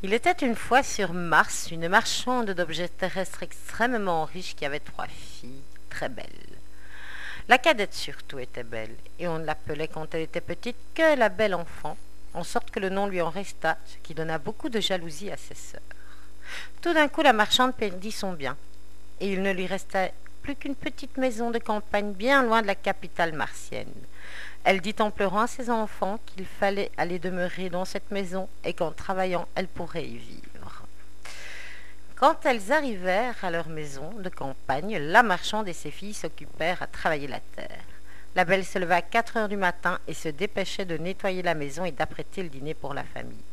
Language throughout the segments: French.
Il était une fois sur Mars une marchande d'objets terrestres extrêmement riche qui avait 3 filles très belles. La cadette surtout était belle, et on ne l'appelait quand elle était petite que la belle enfant, en sorte que le nom lui en resta, ce qui donna beaucoup de jalousie à ses sœurs. Tout d'un coup la marchande perdit son bien, et il ne lui resta plus qu'une petite maison de campagne bien loin de la capitale martienne. Elle dit en pleurant à ses enfants qu'il fallait aller demeurer dans cette maison et qu'en travaillant elle pourrait y vivre. Quand elles arrivèrent à leur maison de campagne, la marchande et ses filles s'occupèrent à travailler la terre. La belle se leva à 4 heures du matin et se dépêchait de nettoyer la maison et d'apprêter le dîner pour la famille.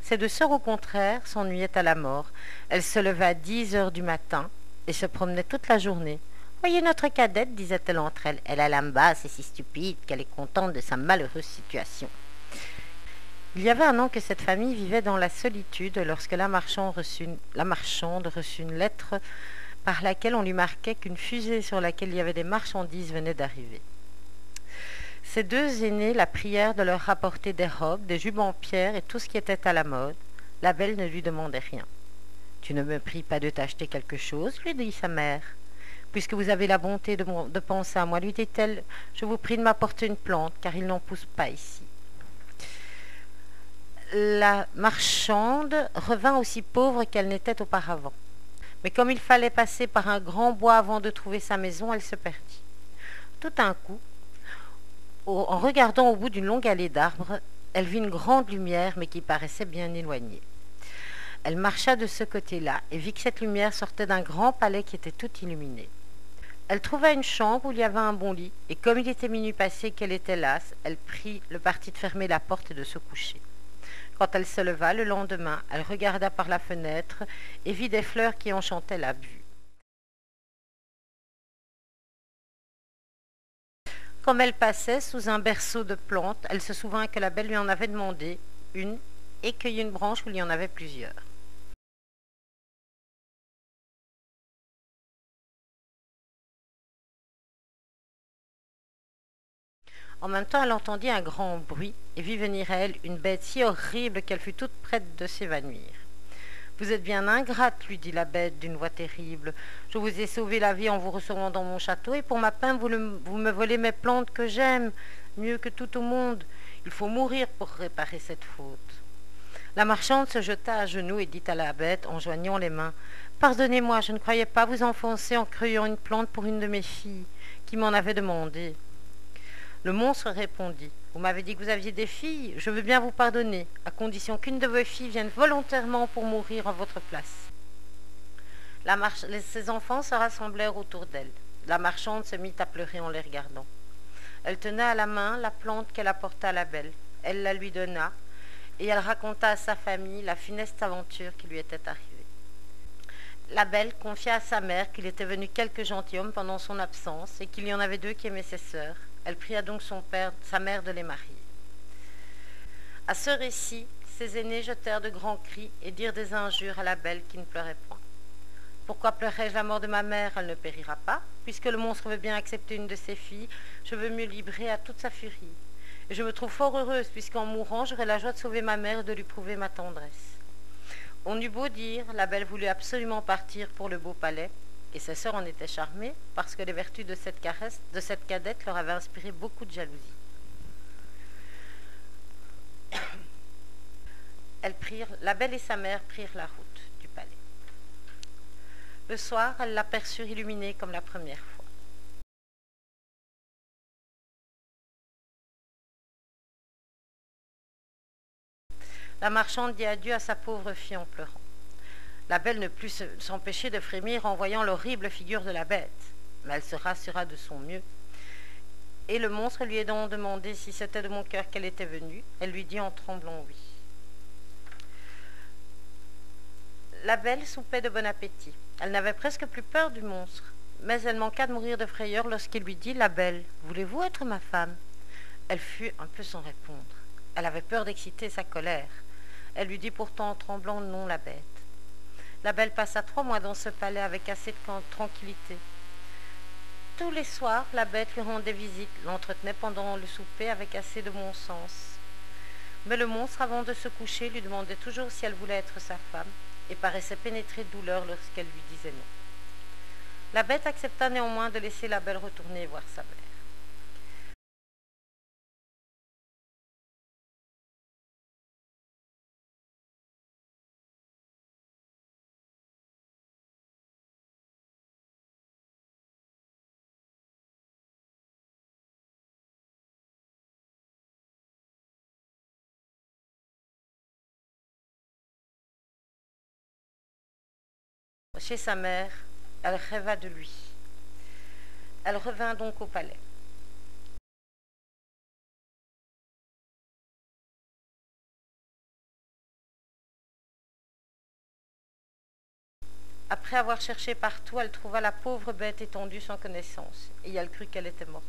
Ses deux sœurs, au contraire, s'ennuyaient à la mort. Elle se leva à 10 heures du matin et se promenait toute la journée. Voyez notre cadette, disait-elle entre elles. Elle a l'âme basse et si stupide qu'elle est contente de sa malheureuse situation. Il y avait un an que cette famille vivait dans la solitude lorsque la marchande reçut une lettre par laquelle on lui marquait qu'une fusée sur laquelle il y avait des marchandises venait d'arriver. Ses deux aînés la prièrent de leur rapporter des robes, des jupes en pierre et tout ce qui était à la mode. La belle ne lui demandait rien. « Tu ne me pries pas de t'acheter quelque chose ?» lui dit sa mère. « Puisque vous avez la bonté de penser à moi, lui dit-elle, je vous prie de m'apporter une plante, car il n'en pousse pas ici. » La marchande revint aussi pauvre qu'elle n'était auparavant. Mais comme il fallait passer par un grand bois avant de trouver sa maison, elle se perdit. Tout d'un coup, en regardant au bout d'une longue allée d'arbres, elle vit une grande lumière, mais qui paraissait bien éloignée. Elle marcha de ce côté-là et vit que cette lumière sortait d'un grand palais qui était tout illuminé. Elle trouva une chambre où il y avait un bon lit, et comme il était minuit passé qu'elle était lasse, elle prit le parti de fermer la porte et de se coucher. Quand elle se leva le lendemain, elle regarda par la fenêtre et vit des fleurs qui enchantaient la vue. Comme elle passait sous un berceau de plantes, elle se souvint que la belle lui en avait demandé une et cueillit une branche où il y en avait plusieurs. En même temps, elle entendit un grand bruit et vit venir à elle une bête si horrible qu'elle fut toute prête de s'évanouir. « Vous êtes bien ingrate, lui dit la bête d'une voix terrible. Je vous ai sauvé la vie en vous recevant dans mon château, et pour ma peine, vous me volez mes plantes que j'aime, mieux que tout au monde. Il faut mourir pour réparer cette faute. » La marchande se jeta à genoux et dit à la bête en joignant les mains, « Pardonnez-moi, je ne croyais pas vous enfoncer en cueillant une plante pour une de mes filles, qui m'en avait demandé. » Le monstre répondit, « Vous m'avez dit que vous aviez des filles, je veux bien vous pardonner, à condition qu'une de vos filles vienne volontairement pour mourir en votre place. » Ses enfants se rassemblèrent autour d'elle. La marchande se mit à pleurer en les regardant. Elle tenait à la main la plante qu'elle apporta à la belle. Elle la lui donna, et elle raconta à sa famille la funeste aventure qui lui était arrivée. La belle confia à sa mère qu'il était venu quelques gentilshommes pendant son absence et qu'il y en avait 2 qui aimaient ses sœurs. Elle pria donc sa mère de les marier. À ce récit, ses aînés jetèrent de grands cris et dirent des injures à la belle qui ne pleurait point. « Pourquoi pleurerais-je la mort de ma mère? Elle ne périra pas. Puisque le monstre veut bien accepter une de ses filles, je veux me livrer à toute sa furie. Et je me trouve fort heureuse, puisqu'en mourant, j'aurai la joie de sauver ma mère et de lui prouver ma tendresse. » On eut beau dire, la belle voulut absolument partir pour le beau palais, et ses sœurs en étaient charmées, parce que les vertus de cette cadette leur avaient inspiré beaucoup de jalousie. La belle et sa mère prirent la route du palais. Le soir, elles l'aperçurent illuminée comme la première fois. La marchande dit adieu à sa pauvre fille en pleurant. La belle ne put s'empêcher de frémir en voyant l'horrible figure de la bête, mais elle se rassura de son mieux. Et le monstre lui ayant demandé si c'était de mon cœur qu'elle était venue, elle lui dit en tremblant oui. La belle soupait de bon appétit. Elle n'avait presque plus peur du monstre, mais elle manqua de mourir de frayeur lorsqu'il lui dit « La belle, voulez-vous être ma femme ?» Elle fut un peu sans répondre. Elle avait peur d'exciter sa colère. Elle lui dit pourtant en tremblant « Non, la bête. » La belle passa 3 mois dans ce palais avec assez de tranquillité. Tous les soirs, la bête lui rendait visite, l'entretenait pendant le souper avec assez de bon sens. Mais le monstre, avant de se coucher, lui demandait toujours si elle voulait être sa femme, et paraissait pénétré de douleur lorsqu'elle lui disait non. La bête accepta néanmoins de laisser la belle retourner voir sa mère. Chez sa mère, elle rêva de lui. Elle revint donc au palais. Après avoir cherché partout, elle trouva la pauvre bête étendue sans connaissance, et elle crut qu'elle était morte.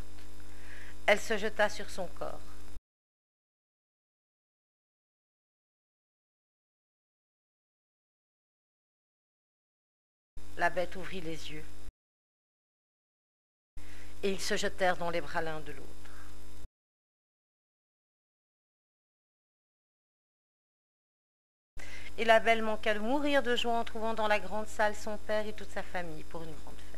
Elle se jeta sur son corps. La bête ouvrit les yeux, et ils se jetèrent dans les bras l'un de l'autre. Et la belle manqua de mourir de joie en trouvant dans la grande salle son père et toute sa famille pour une grande fête.